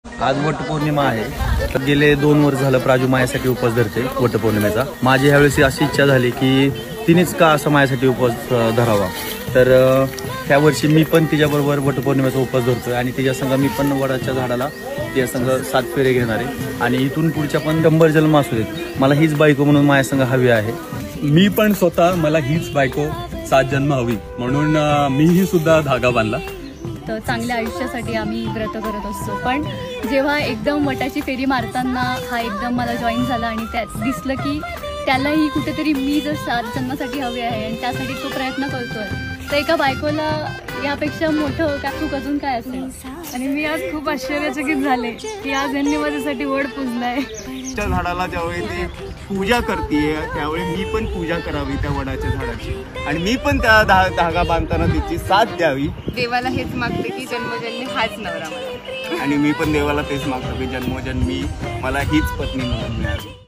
आज वटपौर्णिमा आहे. तर गेले 2 वर्ष झालं प्राजू माझ्यासाठी उपवास धरते वटपौर्णिमेचा. माझी ह्यावेळेस अशी इच्छा झाली की तिनेच का असं माझ्यासाठी उपवास धरावा. तर ह्या वर्षी मी पण तिच्याबरोबर वटपौर्णिमेचा उपवास धरतोय आणि तिच्या संग मी पण वडाच्या झाडाला तिच्या संग 7 फेरे घेणार आहे आणि इथून पुढच्या पण 100 जन्म असू देत मला हीच बायको म्हणून माझ्या संग हवी आहे. मी पण स्वतः मला हीच बायको 7 जन्म हवी म्हणून मीही सुद्धा धागा बांधला. तर चांगल्या आयुष्यासाठी आम्ही व्रत करत असतो. पण जेव्हा एकदम वटाची फेरी मारताना हा एकदम मला जॉईन झाला आणि त्यात दिसलं की त्यालाही कुठेतरी मी जर 7 जन्मासाठी हवी आहे आणि त्यासाठी तो प्रयत्न करतोय, तर एका बायकोला यापेक्षा मोठं का चूक अजून काय असेल. आणि मी आज खूप आश्चर्यचकित झाले की आज यांनी माझ्यासाठी वड पुजलाय. त्या झाडाला ज्यावेळी ते पूजा करते त्यावेळी मी पण पूजा करावी त्या वडाच्या झाडाची आणि मी पण त्या धागा बांधताना तिची साथ द्यावी. देवाला हेच मागते की जन्मोजन्मी हाच नवरा मला. आणि मी पण देवाला तेच मागतो की जन्मोजन्मी मला हीच पत्नी म्हणून मिळावी.